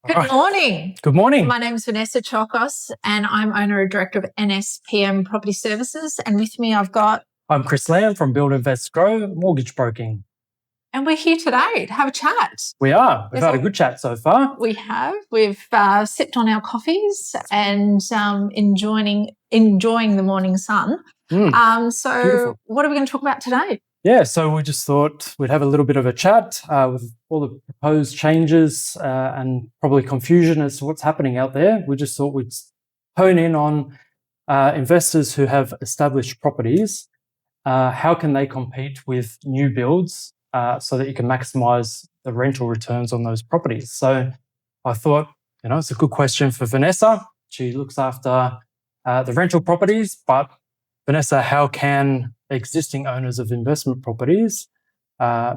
Good morning. Good morning. My name is Vanessa Chokos and I'm owner and director of NSPM Property Services. And with me, I'm Chris Lamb from Build, Invest, Grow Mortgage Broking. And we're here today to have a chat. We are. We've had a good chat so far. We have. We've sipped on our coffees and enjoying the morning sun. Beautiful. What are we going to talk about today? Yeah, so we just thought we'd have a little bit of a chat with all the proposed changes and probably confusion as to what's happening out there. We just thought we'd hone in on investors who have established properties. How can they compete with new builds so that you can maximise the rental returns on those properties? So I thought, it's a good question for Vanessa. She looks after the rental properties, but Vanessa, how can existing owners of investment properties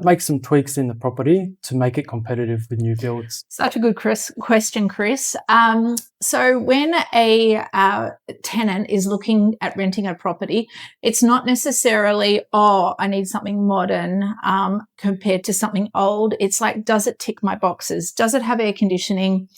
make some tweaks in the property to make it competitive with new builds? Such a good question, Chris. So when a tenant is looking at renting a property, it's not necessarily, I need something modern compared to something old. It's like, does it tick my boxes? Does it have air conditioning?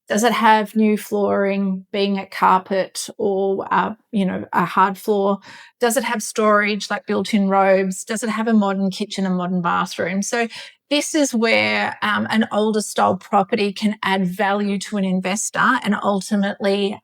Does it have new flooring, being a carpet or, a hard floor? Does it have storage like built-in robes? Does it have a modern kitchen, a modern bathroom? So this is where an older style property can add value to an investor and ultimately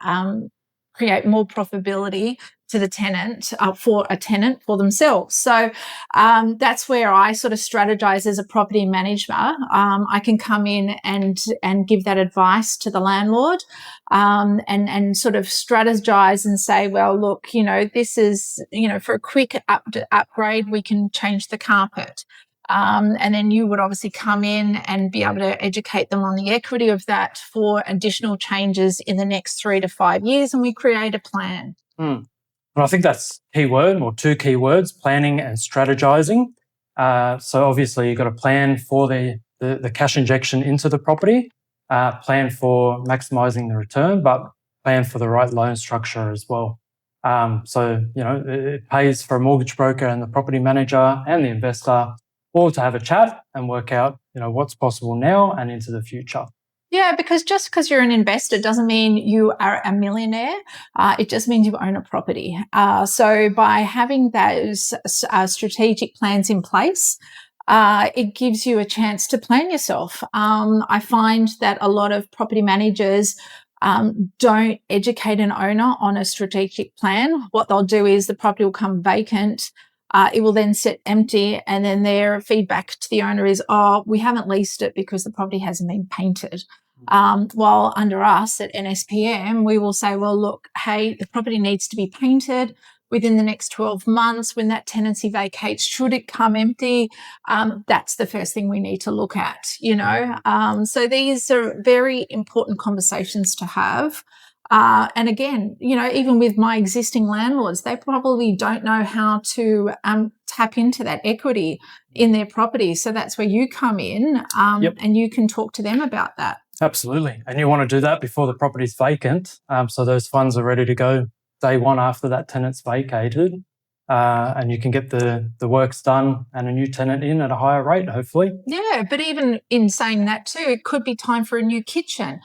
create more profitability to the tenant, for themselves. So that's where I sort of strategize as a property manager. I can come in and give that advice to the landlord and sort of strategize and say, well, look, this is, for a quick upgrade, we can change the carpet. And then you would obviously come in and be able to educate them on the equity of that for additional changes in the next 3 to 5 years, and we create a plan. And I think that's key word or two key words, planning and strategizing. So obviously you've got to plan for the cash injection into the property, plan for maximizing the return, but plan for the right loan structure as well. It pays for a mortgage broker and the property manager and the investor all to have a chat and work out, what's possible now and into the future. Yeah, because just because you're an investor doesn't mean you are a millionaire. It just means you own a property. So by having those strategic plans in place, it gives you a chance to plan yourself. I find that a lot of property managers don't educate an owner on a strategic plan. What they'll do is the property will come vacant. It will then sit empty, and then their feedback to the owner is, we haven't leased it because the property hasn't been painted. While under us at NSPM, we will say, well, look, hey, the property needs to be painted within the next 12 months. When that tenancy vacates, should it come empty? That's the first thing we need to look at, So these are very important conversations to have. And again, even with my existing landlords, they probably don't know how to tap into that equity in their property. So that's where you come in and you can talk to them about that. Absolutely. And you want to do that before the property's vacant. So those funds are ready to go day one after that tenant's vacated. And you can get the works done and a new tenant in at a higher rate, hopefully. Yeah, but even in saying that too, it could be time for a new kitchen.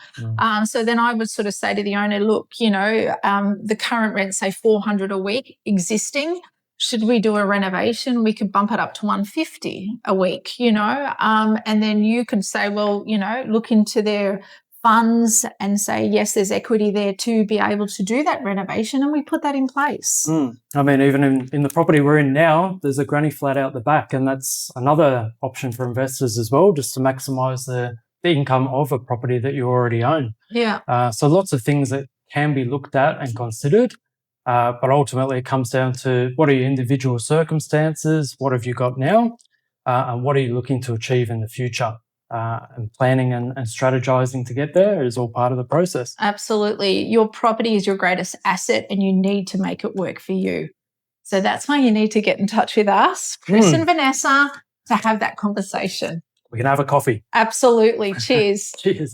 So then I would sort of say to the owner, look, the current rent, say $400 a week existing. Should we do a renovation? We could bump it up to $150 a week, and then you could say, well, look into their funds and say, yes, there's equity there to be able to do that renovation, and we put that in place. I mean, even in the property we're in now, there's a granny flat out the back, and that's another option for investors as well, just to maximise the income of a property that you already own. Yeah. So lots of things that can be looked at and considered, but ultimately it comes down to what are your individual circumstances, what have you got now, and what are you looking to achieve in the future. And planning and strategizing to get there is all part of the process. Absolutely. Your property is your greatest asset and you need to make it work for you. So that's why you need to get in touch with us, Chris and Vanessa, to have that conversation. We can have a coffee. Absolutely. Cheers. Cheers.